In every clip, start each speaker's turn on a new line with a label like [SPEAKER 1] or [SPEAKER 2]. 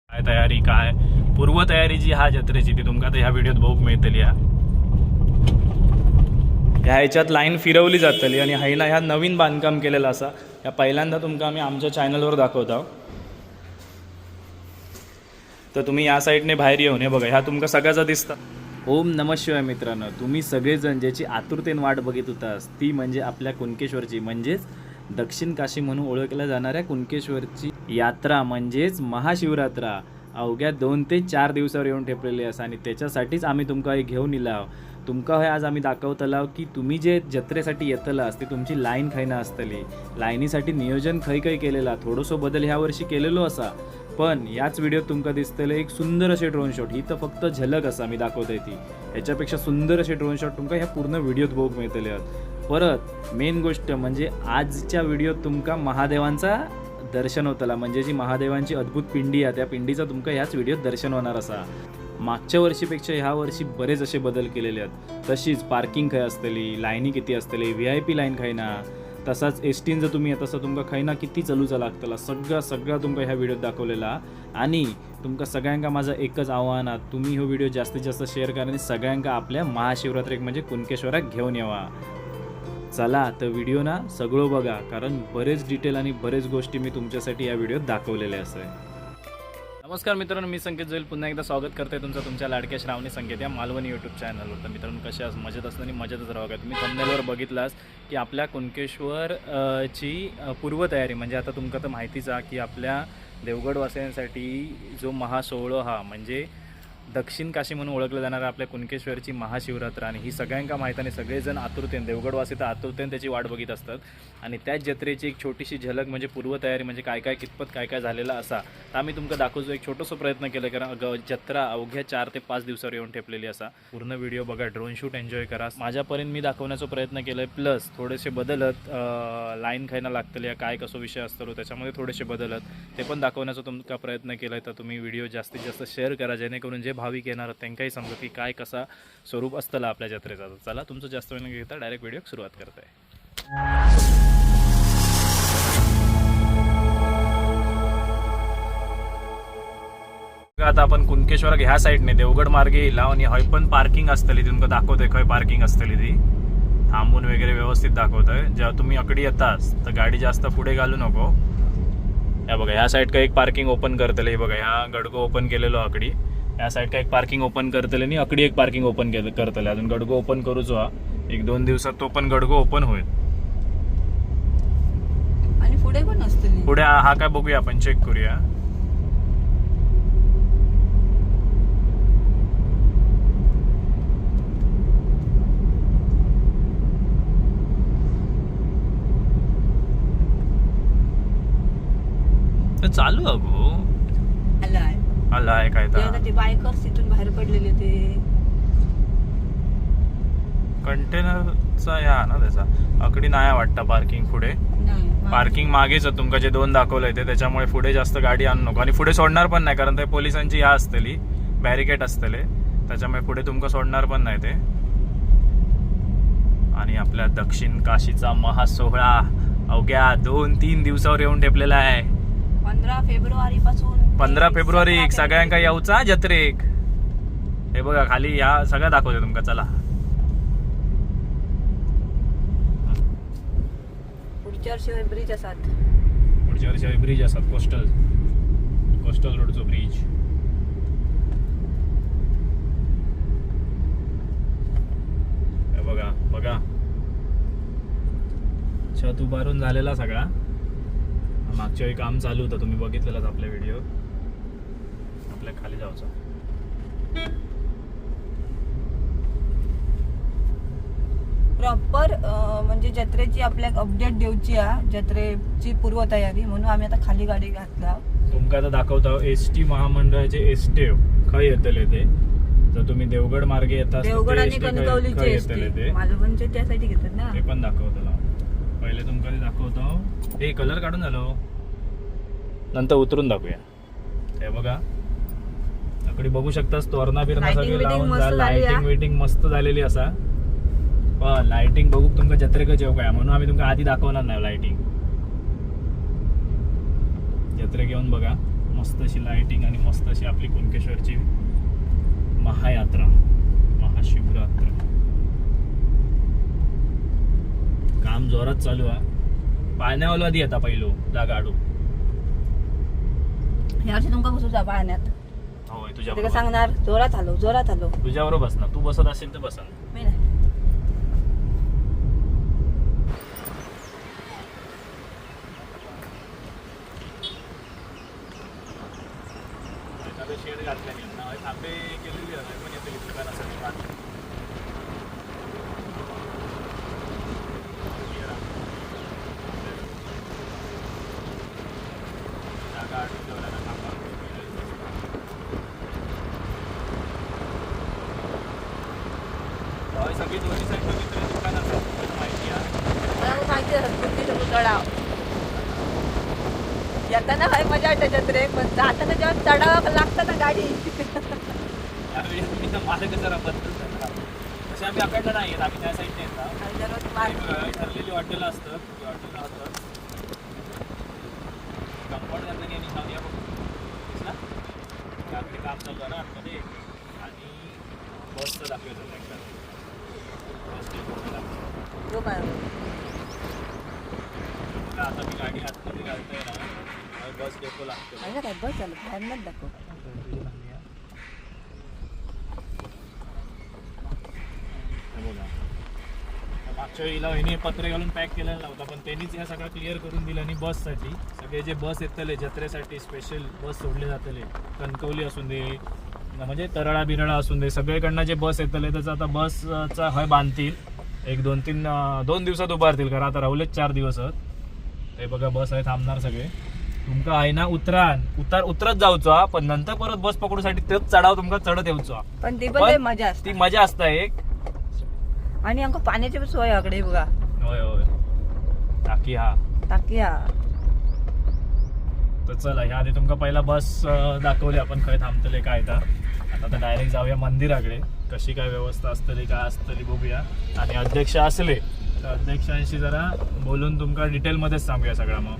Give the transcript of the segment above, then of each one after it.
[SPEAKER 1] काय तयारी काय पूर्वतयारी जी हा जत्रेची ती तुमका आता ह्या व्हिडिओत बघूक मिळतली. ह्याच्यात लाईन फिरवली जातली आणि हायला ह्या नवीन बांधकाम केलेलं असा. ह्या पहिल्यांदा तुमका आम्ही आमच्या चॅनलवर दाखवतो. तर तुम्ही या साईडने बाहेर येऊन हे बघा ह्या तुमका सगळ्याचा दिसता. ओम नमः शिवाय मित्रांनो, तुम्ही सगळेजण ज्याची आतुरतेने वाट बघित होतास ती म्हणजे आपल्या कुणकेश्वरची म्हणजेच दक्षिण काशी म्हणून ओळखल्या जाणाऱ्या कुणकेश्वरची यात्रा म्हणजेच महाशिवरात्रा अवघ्या 2 ते 4 दिवसावर येऊन ठेपलेली असा. आणि त्याच्यासाठीच आम्ही तुमका हे घेऊन इला. तुमका हे आज आम्ही दाखवतला की तुम्ही जे जत्रेसाठी येतलास ती तुमची लाईन खैना असतली. लाईनीसाठी नियोजन खै केलेला थोडंसं बदल ह्या वर्षी केलेलो असा. पण याच व्हिडिओत तुमका दिसतले एक सुंदर असे ड्रोन शॉट. ही तर फक्त झलक असा मी दाखवतोय ती. ह्याच्यापेक्षा सुंदर असे ड्रोन शॉट तुमका ह्या पूर्ण व्हिडिओत बघूक मिळतले. परत मेन गोष्ट म्हणजे आजच्या व्हिडिओत तुमका महादेवांचा दर्शन होतला. म्हणजे जी महादेवांची अद्भुत पिंडी आहे त्या पिंडीचा तुमका ह्याच व्हिडिओत दर्शन होणार असा. मागच्या वर्षीपेक्षा ह्या वर्षी बरेच असे बदल केलेले आहेत. तशीच पार्किंग खय असतली, लाईनी किती असतली, VIP लाईन खयना, तसाच एसटीन जर तुम्ही येत असता तुमका खयना किती चलूचा लागतला सगळं तुमका ह्या व्हिडिओत दाखवलेला. आणि तुमका सगळ्यांका माझं एकच आव्हान आहे, तुम्ही हा व्हिडिओ जास्तीत जास्त शेअर करा आणि सगळ्यांका आपल्या महाशिवरात्रेक म्हणजे कुणकेश्वराक घेऊन यावा. चला तर व्हिडिओ ना सगळं बघा, कारण बरेच डिटेल आणि बरेच गोष्टी मी तुमच्यासाठी या व्हिडिओत दाखवलेल्या असं. नमस्कार मित्रांनो, मी संकेत जोईल पुन्हा एकदा स्वागत करते तुमच्या लाडक्या श्रावणी संकेत या मालवणी यूट्यूब चॅनलवर. तर मित्रांनो कशा मजेत असताना मजेतच राहा. तुम्ही थंबनेलवर बघितलास की आपल्या कुणकेश्वर ची पूर्वतयारी म्हणजे आता तुमका तर माहितीच आहे की आपल्या देवगडवासियांसाठी जो महासोहळा हा म्हणजे दक्षिण काशी म्हणून ओळखलं जाणारं आपल्या कुणकेश्वरची महाशिवरात्रा. आणि ही सगळ्यांका माहीत आणि सगळेजण आतुरतेने देवगडवासी तर आतुरतेने त्याची वाट बघित असतात. आणि त्याच जत्रेची एक छोटीशी झलक म्हणजे पूर्वतयारी म्हणजे काय कितपत काय झालेला असा. तर आम्ही तुमका दाखवतो एक छोटंसं प्रयत्न केलं, कारण जत्रा अवघ्या 4 ते 5 दिवसावर येऊन ठेपलेली असा. पूर्ण व्हिडिओ बघा, ड्रोन शूट एन्जॉय करा. माझ्यापर्यंत मी दाखवण्याचा प्रयत्न केला आहे. प्लस थोडेसे बदलत लाईन खायला लागतले काय कसो विषय असतो त्याच्यामध्ये थोडेसे बदलत ते पण दाखवण्याचा तुमका प्रयत्न केला आहे. तर तुम्ही व्हिडिओ जास्तीत जास्त शेअर करा जेणेकरून जे भाविक येणार त्यांनाही समजा की काय कसा स्वरूप असतला आपल्या जत्रेचा. चला तुमचं जास्त वेळ न घेता डायरेक्ट व्हिडिओ सुरुवात करत आहे. आता आपण कुणकेश्वर ह्या साईडने देवगड मार्गे येईल आणि हय पण पार्किंग असतली तुमका दाखवतोय. खय पार्किंग असतली ती थांबून वगैरे व्यवस्थित दाखवतोय. जेव्हा तुम्ही अकडी येतास तर गाडी जास्त पुढे घालू नको. या बघा ह्या साईड का एक पार्किंग ओपन करतले. हे बघा ह्या गडगो ओपन केलेलो अकडी. या साईड का एक पार्किंग ओपन करतले आणि अकडी एक पार्किंग ओपन करतले. अजून गडगो ओपन करूच हा 1-2 दिवसात तो पण गडगो ओपन होईल.
[SPEAKER 2] आणि पुढे पण असतली.
[SPEAKER 1] पुढे हा काय बघूया आपण चेक करूया. चालू अगो आलाय काय तर
[SPEAKER 2] ते बायकर्स तिथून बाहेर पडलेले ते
[SPEAKER 1] कंटेनरचा या ना त्याचा अकडी नाही वाटतं पार्किंग पुढे. पार्किंग मागेच तुमका जे 2 दाखवलंय ते त्याच्यामुळे पुढे जास्त गाडी आणू नको. आणि पुढे सोडणार पण नाही कारण ते पोलिसांची या असतली बॅरिकेड असतले त्याच्यामुळे पुढे तुमका सोडणार पण नाही ते. आणि आपल्या दक्षिण काशीचा महासोहळा अवघ्या 2-3 दिवसावर येऊन ठेपलेला आहे.
[SPEAKER 2] 15 फेब्रुवारी पासून
[SPEAKER 1] 15 फेब्रुवारी सगळ्यांका यावचा जत्रेक. हे बघा खाली ह्या सगळं दाखवते तुमका. चला
[SPEAKER 2] पुढच्या वर्षी ब्रिज असतात.
[SPEAKER 1] पुढच्या वर्षी ब्रिज असतात कोस्टल रोडचो ब्रिज. हे बघा छत उभारून झालेला सगळा. मागच्या वेळी काम चालू होतं तुम्ही बघितलेलाच आपल्या व्हिडिओ. आपल्या खाली जायचं
[SPEAKER 2] प्रॉपर म्हणजे जत्रेची आपल्या अपडेट देऊची आहे जत्रेची पूर्वतयारी म्हणून आम्ही आता खाली गाडी घातला.
[SPEAKER 1] तुमका आता दाखवतो एसटी महामंडळाचे एसटे खय येतले ते. जर तुम्ही देवगड मार्गे येतात
[SPEAKER 2] देवगड आणि कणकवलीचे एसटी मालवणचे त्यासाठी घेतात ना
[SPEAKER 1] ते पण दाखवतो. पहिले तुमका ते दाखवतो. हे कलर काढून झालो नंतर उतरून दाखवूया. हे बघा अकडे बघू शकतास तोरणा बिरणा सगळे लावून लाइटिंग वेटिंग मस्त झालेली असा. पण लाइटिंग बघू तुमका जत्रेक जेव काय म्हणून आम्ही तुमका आधी दाखवणार नाही. लाइटिंग जत्रेक येऊन बघा मस्त अशी लाइटिंग आणि मस्त अशी आपली कुणकेश्वरची महायात्रा, महाशिवरात्र. काम जोरात चालू आहे. पाण्यावाला आधी येता पहिलो जागा आडू.
[SPEAKER 2] यावर्षी तुमका बसू जा पाण्यात.
[SPEAKER 1] होय तुझ्या
[SPEAKER 2] ते सांगणार जोरात आलो जोरात आलो.
[SPEAKER 1] तुझ्याबरोबर बस ना, तू बसत असेल तर बसा.
[SPEAKER 2] मी नाही.
[SPEAKER 1] शेड घातल्याने थांबे केलेली आहे पण येते दुकानासाठी बाकी. जागा आडून ठेवला ना थांबा. सगळी दोन्ही साईड बघितली दुकान असतात माहिती आहे.
[SPEAKER 2] मला माहिती आहे तळाव येताना भाई मजा वाटते त्याच्यात रे, पण जाताना जेव्हा चढावं लागतं ना गाडी.
[SPEAKER 1] त्यावेळी तुम्ही तर माझं कसं बदलत तसे आम्ही अकडलं नाही येत, आम्ही त्या साईडने येतात. ठरलेली हॉटेल असतं, हॉटेल होतं कंपाऊंड घातलं की आणि जाऊन या बघ आपले काम चालू आहे ना आतमध्ये आणि बसचं दाखवायचं एकदा बस
[SPEAKER 2] हो काय
[SPEAKER 1] आता मी गाडी आतमध्ये घालतोय ना, बस डेपो लागतो.
[SPEAKER 2] माझ्या काय बस झालं बाहेरनच दाखव.
[SPEAKER 1] मागच्या वेळीला वहिनी पत्रे घालून पॅक केलेला नव्हता, पण त्यांनीच ह्या सगळं क्लिअर करून दिलं. आणि बससाठी सगळे जे बस येतले जत्रेसाठी स्पेशल बस सोडले जातले, कणकवली असून दे म्हणजे तरळा बिरळा असून दे, सगळीकडनं जे बस येतले त्याचं आता बसचा हय बांधतील. एक 2 दिवसात उभारतील, कारण आता राहुलेच 4 दिवस. हे बघा बस आहे थांबणार सगळे. तुमका आहे ना उतरत जाऊचो, पण नंतर परत बस पकडूसाठी तेच चढाव तुमका चढत येऊचो.
[SPEAKER 2] पण ती पण मजा
[SPEAKER 1] ती मजा असता एक.
[SPEAKER 2] आणि आमका पाण्याची पण सोय आकडे बघा.
[SPEAKER 1] होय होय टाकी
[SPEAKER 2] टाकी
[SPEAKER 1] तर चला ह्या आधी तुमका पहिला बस दाखवली आपण खय थांबतले काय. तर आता डायरेक्ट जाऊया मंदिराकडे, कशी काय व्यवस्था असतली काय असतली बघूया. आणि अध्यक्ष असले तर अध्यक्षांशी जरा बोलून तुमका डिटेलमध्येच सांगूया सगळा. मग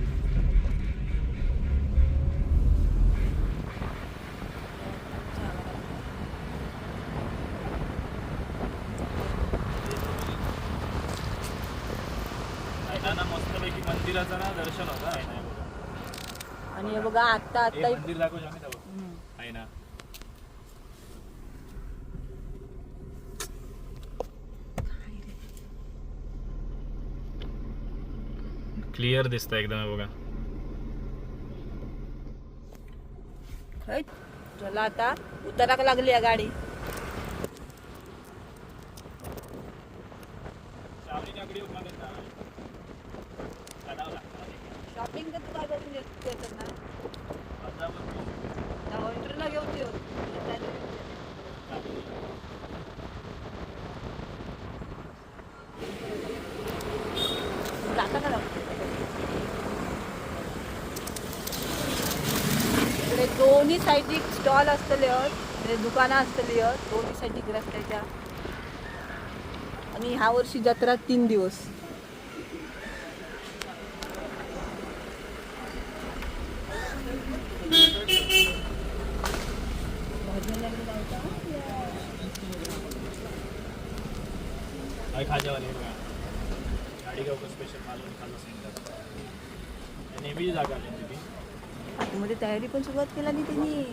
[SPEAKER 1] मस्तपैकी मंदिराचं ना दर्शन होतं आहे ना बघा.
[SPEAKER 2] आणि हे बघा आता
[SPEAKER 1] मंदिर दाखवू आहे ना. क्लिअर दिसतं एकदम बघा.
[SPEAKER 2] चला आता उतराक लागली या गाडी. शॉपिंग तर तू काय करून येतात ना इंटरला घेऊन येऊ जाता का इकडे दोन्ही साईडनी स्टॉल असतले म्हणजे दुकानं असतली दोन्ही साईडनी रस्त्याच्या. आणि ह्या वर्षी जत्रा 3 दिवस.
[SPEAKER 1] गाडी गाव स्पेशल मालवण खाना सेंटर नेहमी जागा आली.
[SPEAKER 2] आतमध्ये तयारी पण सुरुवात केला नाही त्यांनी.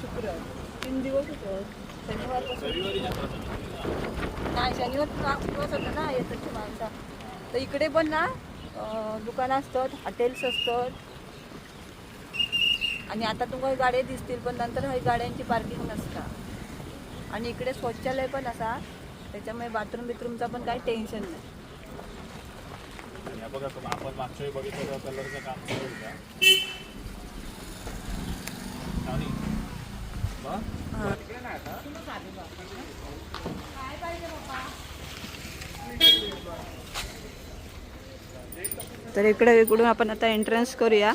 [SPEAKER 2] शुक्रवार 3 दिवस होतं. शनिवार नाही शनिवार दिवस होता ना येतात माणसा. तर इकडे पण ना दुकानं असतात, हॉटेल्स असतात. आणि आता तुम्हाला गाड्या दिसतील पण नंतर ही गाड्यांची पार्किंग नसता. आणि इकडे शौचालय पण असा, त्याच्यामुळे बाथरूमचा पण काही टेन्शन नाही.
[SPEAKER 1] बघा आपण मागच्या वेळी बघितलं कलरचं काम चालू होतं.
[SPEAKER 2] तर इकडून आपण आता एंट्रन्स करूया.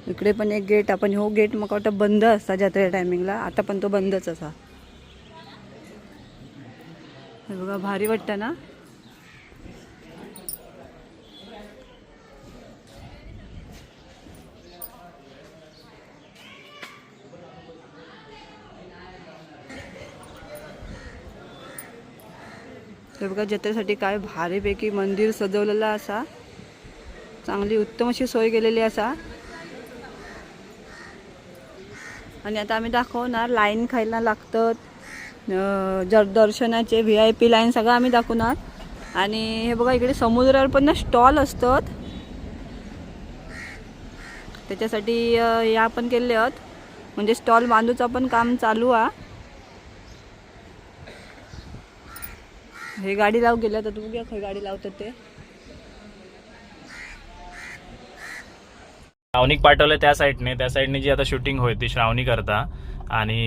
[SPEAKER 2] इकडे पण एक गेट, आपण हो गेट मग वाटतं बंद असता जत्रे टायमिंगला, आता पण तो बंदच असा. हे बघा भारी वाटतं ना. हे बघा जत्रेसाठी काय भारीपैकी मंदिर सजवलेलं असा, चांगली उत्तम अशी सोय केलेली असा. आणि आता आम्ही दाखवणार लाईन खायला लागतात, दर्शनाचे VIP लाईन सगळं आम्ही दाखवणार. आणि हे बघा इकडे समुद्रावर पण ना स्टॉल असतात, त्याच्यासाठी या पण केले आहेत, म्हणजे स्टॉल बांधूचं पण काम चालू आहे. हे गाडी लावू गेलं तर तू घ्या, खय गाडी लावतात ते.
[SPEAKER 1] श्रावणीक पाठवलं त्या साईडने जी आता शूटिंग होय ती श्रावणी करता. आणि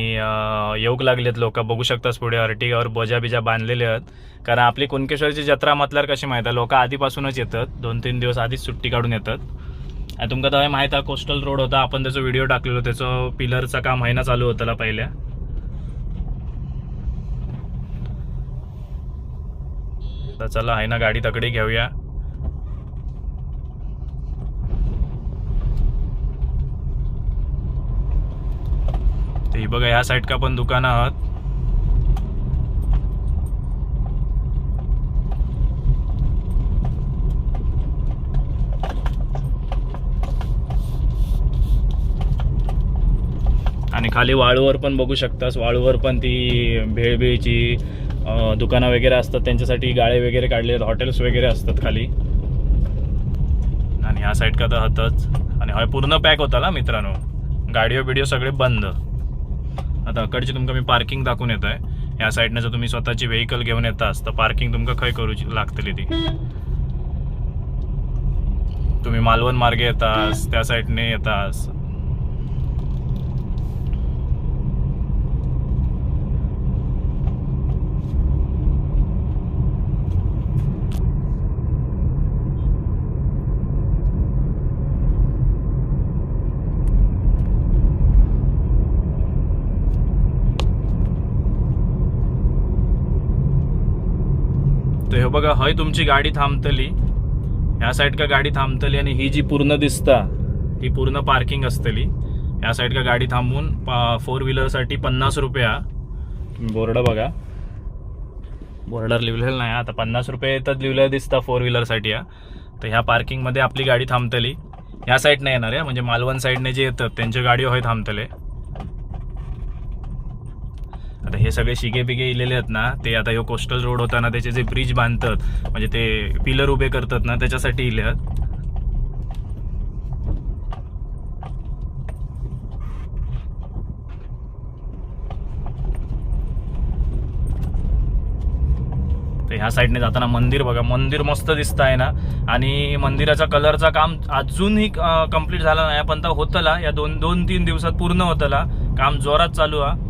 [SPEAKER 1] येऊक लागलेत लोक, बघू शकतास पुढे अर्टिगावर बोजा बिजा बांधलेले आहेत. कारण आपली कुणकेश्वरची जत्रा म्हटल्यावर कशी माहिती आहे, लोक आधीपासूनच येतात, 2-3 दिवस आधीच सुट्टी काढून येतात. आणि तुमका तर माहिती आहे कोस्टल रोड होता, आपण त्याचा व्हिडिओ टाकलेलो, त्याचं पिलरचा काम महिना चालू होता पहिल्या. तर चला आहे ना गाडी तकडी घेऊया. ही बघा ह्या साईड का पण दुकानं आहात. आणि खाली वाळूवर पण बघू शकतास, वाळूवर पण ती भेळबीळची दुकानं वगैरे असतात, त्यांच्यासाठी गाळे वगैरे काढले, हॉटेल्स वगैरे असतात खाली. आणि ह्या साईड का तर हतच. आणि हय पूर्ण पॅक होता ना मित्रांनो, गाडीवर बिडिओ सगळे बंद. आता अकडची तुमका मी पार्किंग दाखवून येत आहे. ह्या साईडने जर तुम्ही स्वतःची व्हेकल घेऊन येतास तर पार्किंग तुमका खय करूची लागतली ती. तुम्ही मालवण मार्गे येतास त्या साईडने येतास. तर हे बघा हय तुमची गाडी थांबतली, ह्या साईड का गाडी थांबतली. आणि ही जी पूर्ण दिसता ही पूर्ण पार्किंग असतली. ह्या साईड का गाडी थांबवून 4 व्हीलरसाठी 50 रुपया. तुम्ही बोर्ड बघा, बोर्डर लिहिलेलं नाही, आता 50 रुपये येतात लिहिलेलं दिसता 4 व्हीलरसाठी. तर ह्या पार्किंगमध्ये आपली गाडी थांबतली. ह्या साईडने येणार आहे, म्हणजे मालवण साईडने जे येतात त्यांच्या गाडी होय थांबतले. आता हे सगळे शिगे बिगे इलेले आहेत ना, ते आता ह्यो कोस्टल रोड होता ना, त्याचे जे ब्रिज बांधतात, म्हणजे ते पिलर उभे करतात ना, त्याच्यासाठी इले आहेत. तर ह्या साईडने जाताना मंदिर बघा, मंदिर मस्त दिसत आहे ना. आणि मंदिराचा कलरचा काम अजूनही कंप्लीट झाला नाही, पण होतला या 2-3 दिवसात पूर्ण होतला, काम जोरात चालू आहे.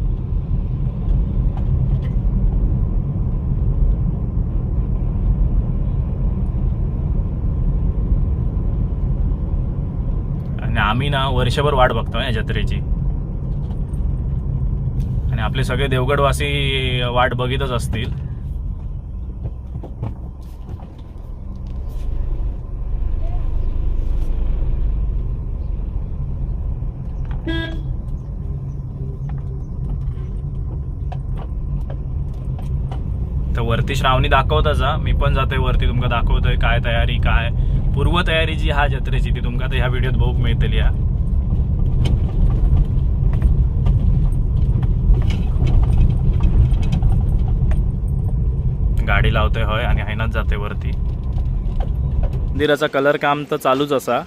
[SPEAKER 1] आम्ही ना वर्षभर वाट बघतो या जत्रेची. आणि आपले सगळे देवगडवासी वाट बघितच असतील. तर वरती श्रावणी दाखवताच, मी पण जातोय वरती, तुमका दाखवतोय काय तयारी, काय पूर्व तयारी जी हा जत्रेची ती तुमका ह्या व्हिडिओत बघूक मिळतली. या गाडी लावतोय होय आणि हैनाच जाते वरती. मंदिराचा कलर काम तर चालूच असा.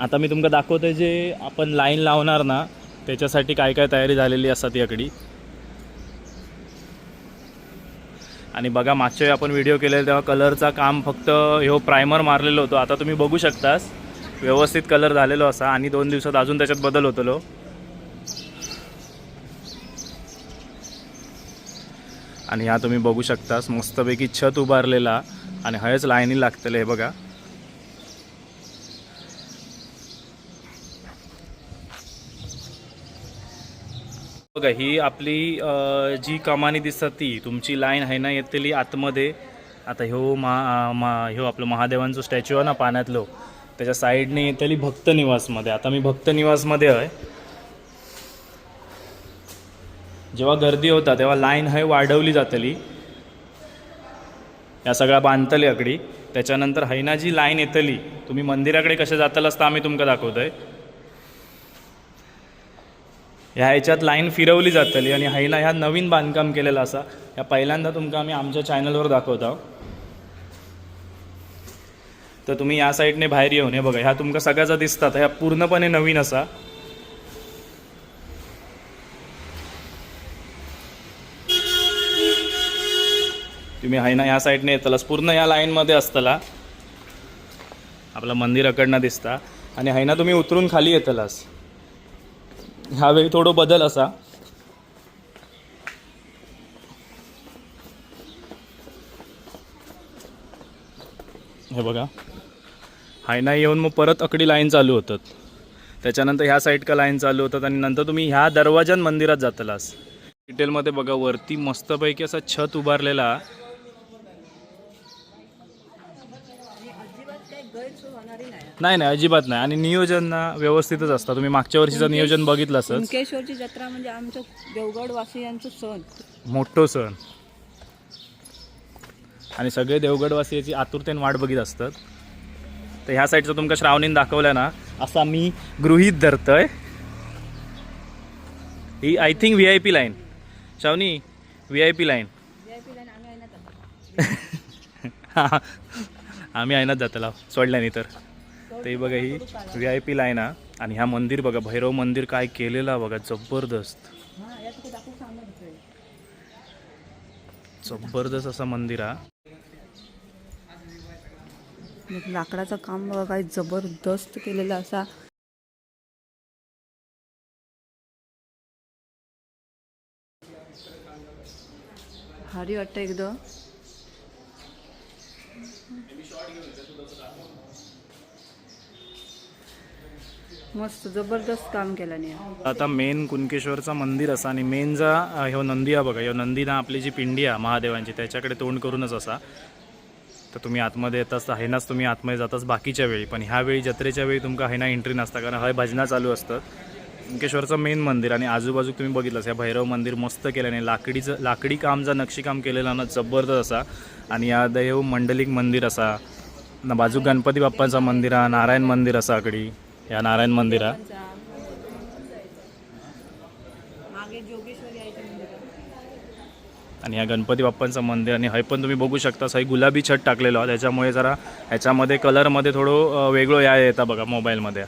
[SPEAKER 1] आता मी तुमका दाखवतोय जे आपण लाईन लावणार ना, त्याच्यासाठी काय काय तयारी झालेली असतात याकडे. आणि बघा मागच्या वेळी आपण व्हिडिओ केलेला तेव्हा कलरचा काम फक्त ह्यो प्रायमर मारलेलो होतो. आता तुम्ही बघू शकतास व्यवस्थित कलर झालेलो असा. आणि 2 दिवसात अजून त्याच्यात बदल होतलो. आणि ह्या तुम्ही बघू शकतास मस्तपैकी छत उभारलेला आणि हयच लाईनी लागतले. हे बघा बघा ही आपली जी कमानी दिसतात ती तुमची लाईन आहे ना येतली आतमध्ये. आता ह्यो आपलं महादेवांचं स्टॅच्यू आहे ना पाण्यातलो त्याच्या साईडने येतली भक्त निवासमध्ये. आता मी भक्त निवासमध्ये आहे. जेव्हा गर्दी होता तेव्हा लाईन आहे वाढवली जातली, या सगळ्या बांधतली आकडी. त्याच्यानंतर हैना जी लाईन येतली तुम्ही मंदिराकडे कसे जातल असता आम्ही तुमका दाखवतोय. ह्याच्यात लाईन फिरवली जातली आणि हैना ह्या नवीन बांधकाम केलेलं असा. ह्या पहिल्यांदा तुमका आम्ही आमच्या चॅनलवर दाखवतो. तर तुम्ही या साईडने बाहेर येऊन हे बघा ह्या तुमका सगळ्याचा दिसतात. ह्या पूर्णपणे नवीन असा. तुम्ही हैना ह्या साईडने येतलास पूर्ण या लाईनमध्ये असतला आपलं मंदिराकडनं दिसता. आणि हैना तुम्ही उतरून खाली येतलास. ह्यावेळी थोडं बदल असा. हे बघा हैना येऊन मग परत अकडी लाईन चालू होतात. त्याच्यानंतर ह्या साईड का लाईन चालू होतात आणि नंतर तुम्ही ह्या दरवाजान मंदिरात जातलास. डिटेलमध्ये बघा वरती मस्तपैकी असा छत उभारलेला. नाही नाही अजिबात नाही. आणि नियोजन ना व्यवस्थितच असतं. तुम्ही मागच्या वर्षीचं नियोजन बघितलं असंच.
[SPEAKER 2] कुणकेश्वरची जत्रा म्हणजे आमच्या देवगड वासियांचं सण,
[SPEAKER 1] मोठं सण. आणि सगळे देवगडवासियाची आतुरतेने वाट बघित असतात. तर ह्या साईडचं तुमका श्रावणीन दाखवलं ना असा मी गृहीत धरतोय. ही I think VIP line. Shravani VIP line. आम्ही ऐनात जातला सोडल्याने तर. ते बघा ही VIP लाईन आहे. आणि ह्या मंदिर बघा भैरव मंदिर काय केलेला बघा जबरदस्त. जबरदस्त असं मंदिर आहे.
[SPEAKER 2] लाकडाचं काम बघा काय जबरदस्त केलेलं असा. भारी वाटतं एकदम. मस्त जबरदस्त काम केलं नाही.
[SPEAKER 1] आता मेन कुणकेश्वरचा मंदिर असा. आणि मेन जा ह्यो नंदी आहे बघा. ह्यो नंदी ना आपली जी पिंडी आहे महादेवांची त्याच्याकडे तोंड करूनच असा. तर तुम्ही आतमध्ये येताच हैनाच तुम्ही आतमध्ये जाताच बाकीच्या वेळी. पण ह्यावेळी जत्रेच्या वेळी तुमका हैना एंट्री नसता कारण हय भजना चालू असतं. कुणकेश्वरचं मेन मंदिर. आणि आजूबाजू तुम्ही बघितलंस ह्या भैरव मंदिर मस्त केल्याने लाकडी काम जा नक्षीकाम केलेला ना जबरदस्त असा. आणि या देव मंडलिक मंदिर असा. ना बाजू गणपती बाप्पांचा मंदिर आहे. नारायण मंदिर असा आकडी. या नारायण मंदिरा आणि ह्या गणपती बाप्पांचं मंदिर. आणि हय पण तुम्ही बघू शकता सही गुलाबी छत टाकलेलो आहे. त्याच्यामुळे जरा ह्याच्यामध्ये कलरमध्ये थोडं वेगळं या येतं बघा मोबाईलमध्ये.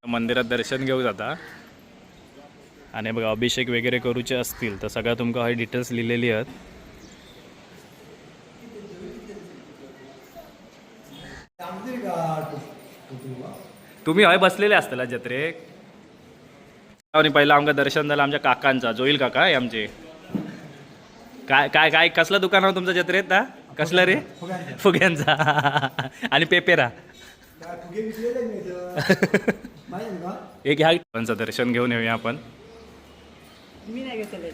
[SPEAKER 1] मंदिरात दर्शन घेऊ जाता. आणि बघा अभिषेक वगैरे करूचे असतील तर सगळ्या तुमका हय डिटेल्स लिहिलेली आहेत. तुम्ही हय बसलेले असताला जत्रेक. आणि पहिला आमका दर्शन झालं आमच्या काकांचा. जोईल काका आहे आमचे. काय काय काय कसलं दुकान आहे तुमच्या जत्रेत ना. कसलं रे. फुग्यांचा आणि पेपेरा. एक ह्या दर्शन घेऊन येऊया आपण.
[SPEAKER 2] मी नाही घेतलं.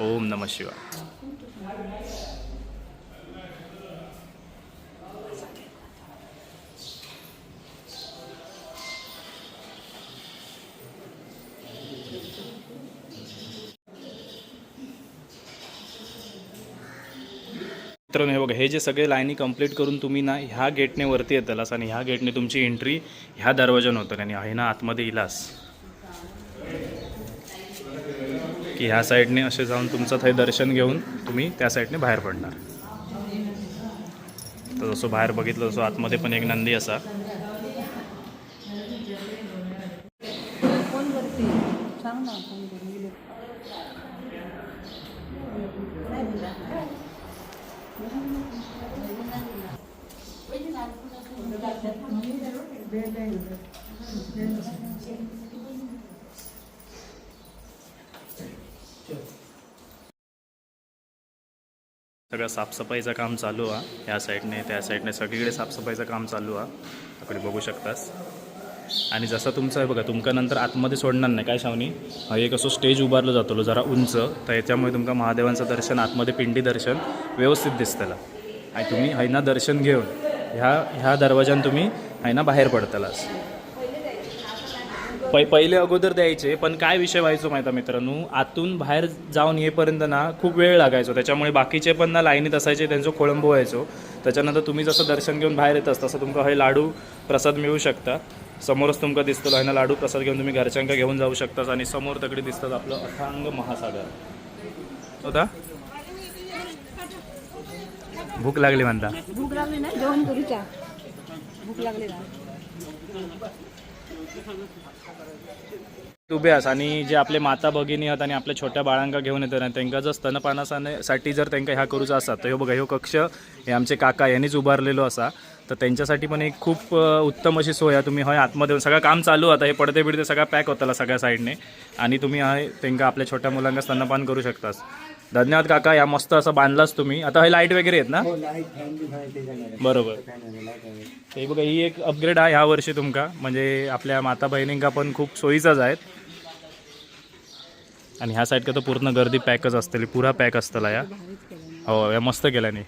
[SPEAKER 1] ओम नमः शिवाय. मित्रांनो हे बघा हे जे सगळे लाईनी कंप्लीट करून तुम्ही ना ह्या गेटने वरती येतलास. आणि ह्या गेटने तुमची एंट्री ह्या दरवाजाने होतं. आणि आहे ना आतमध्ये इलास की ह्या साईडने असे जाऊन तुमचं ते दर्शन घेऊन तुम्ही त्या साईडने बाहेर पडणार. तर जसं बाहेर बघितलं तसं आतमध्ये पण एक नंदी असा.
[SPEAKER 2] फोन करते सांग ना.
[SPEAKER 1] सगळं साफसफाईचं काम चालू आहे. ह्या साईडने त्या साईडने सगळीकडे साफसफाईचं काम चालू आहे. इकडे बघू शकतास. आणि जसं तुमचं आहे बघा, तुमका नंतर आतमध्ये सोडणार नाही काय शावनी. एक असं स्टेज उभारलं जातो जरा उंच, तर याच्यामुळे तुमका महादेवांचं दर्शन आतमध्ये पिंडी दर्शन व्यवस्थित दिसतला. आणि तुम्ही हैना दर्शन घेऊन ह्या दरवाजान तुम्ही हैना बाहेर पडतलास. पहिले अगोदर द्यायचे, पण काय विषय व्हायचो माहिती आहे मित्रांनो, आतून बाहेर जाऊन येईपर्यंत ना खूप वेळ लागायचो. त्याच्यामुळे बाकीचे पण ना लाईनीत असायचे, त्यांचं खोळंबो व्हायचो. त्याच्यानंतर तुम्ही जसं दर्शन घेऊन बाहेर येत तसं तुमका हे लाडू प्रसाद मिळू शकता. समोरच तुमका दिसतो आहे ना लाडू प्रसाद घेऊन तुम्ही घरच्यांका घेऊन जाऊ शकता. आणि समोर तकडे दिसतात आपलं अथांग महासागर. होता भूक लागली म्हणता.
[SPEAKER 2] भूक लागली ना, जेवण करूच्या. भूक लागली ना.
[SPEAKER 1] उभे आस आणि जे आपले माता भगिनी आहेत आणि आपल्या छोट्या बाळांका घेऊन येतात ना, त्यांना जर स्तनपानासाठी जर त्यांना ह्या करूचा असतात तर हे बघा, ह्यो कक्ष हे आमचे काका यांनीच उभारलेलो असा. तर त्यांच्यासाठी पण एक खूप उत्तम अशी सोय आहे. तुम्ही हय आतमध्ये सगळं काम चालू आता, हे पडदे बिडते सगळं पॅक होताला सगळ्या साईडने. आणि तुम्ही हय त्यांना आपल्या छोट्या मुलांना स्तनपान करू शकतास. धन्यवाद काका, या मस्त असं बांधलास तुम्ही. आता हे लाईट वगैरे आहेत ना. बरोबर. ते बघा, ही एक अपग्रेड आहे ह्या वर्षी तुमका, म्हणजे आपल्या माता बहिणींका पण खूप सोयीचाच आहेत. आणि ह्या साईड का तर पूर्ण गर्दी पॅकच असतली, पुरा पॅक असतला या. हो, या मस्त केल्याने.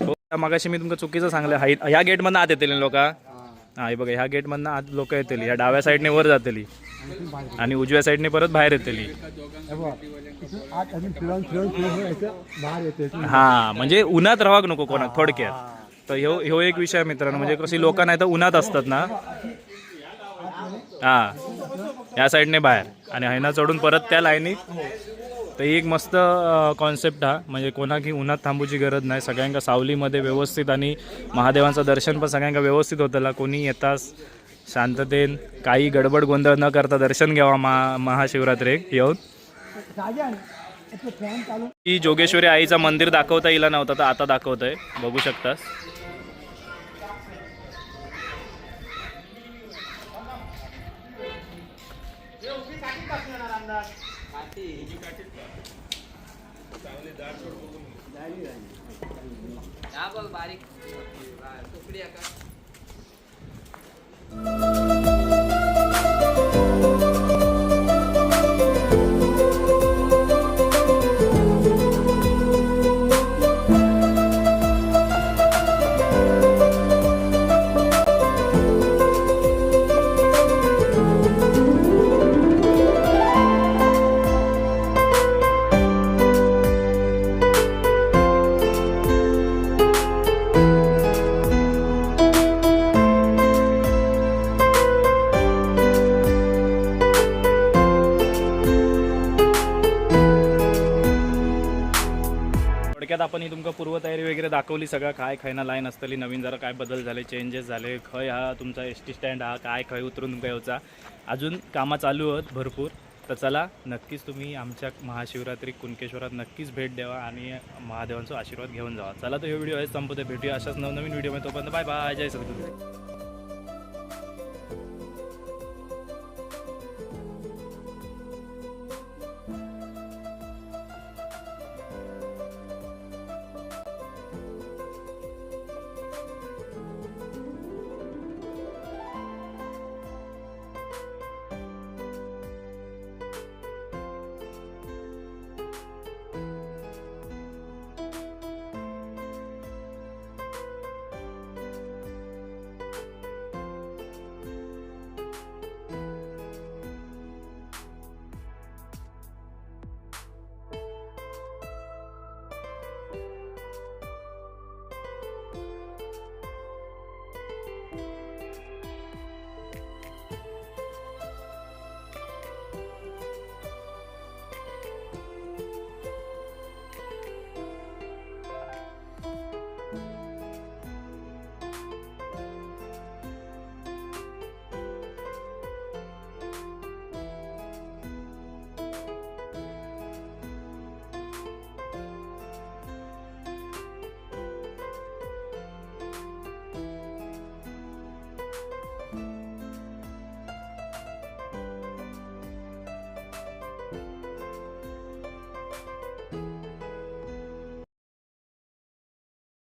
[SPEAKER 1] हो, मगाशी मी तुमका चुकीचं सांगलं. ह्या गेटमधनं आत येतील लोक. हां, हे बघा, ह्या गेटमधनं आत लोक येतील. ह्या डाव्या साईडने वर जातली आणि उजव्या साईडने परत बाहेर येतली. हां, म्हणजे उन्हात राहाक नको कोणाक थोडक्यात. तर ह्यो एक विषय मित्रांनो, म्हणजे कशी लोक नाही तर उन्हात असतात ना. हां, या साईडने बाहेर आणि हैना चढून परत त्या लाईनीत. तर एक मस्त कॉन्सेप्ट हा, म्हणजे कोणाकी उन्हात थांबूची गरज नाही. सगळ्यांका सावलीमध्ये व्यवस्थित आणि महादेवांचं दर्शन पण सगळ्यांका व्यवस्थित होतला. कोणी येतास शांततेन काही गडबड गोंधळ न करता दर्शन घ्यावा महाशिवरात्रेक येऊन. ही जोगेश्वरी आईचं मंदिर दाखवता येईल नव्हतं, तर आता दाखवतंय, बघू शकतास.
[SPEAKER 3] बारीक तुकडी
[SPEAKER 1] थोडक्यात आपण ही तुमका पूर्वतयारी वगैरे दाखवली. सगळं काय खायना लाईन असतली, नवीन जरा काय बदल झाले, चेंजेस झाले. खय हा तुमचा एस.टी. स्टँड हा काय खय उतरून तुमका येऊचा. अजून कामं चालू आहेत भरपूर. तर चला, नक्कीच तुम्ही आमच्या महाशिवरात्री कुणकेश्वरात नक्कीच भेट द्यावा आणि महादेवांचा आशीर्वाद घेऊन जावा. चला, तर हे व्हिडिओ आहे संपते. भेटूया अशाच नवनवीन व्हिडिओमध्ये. तोपर्यंत बाय बाय. जय सद्गुरू.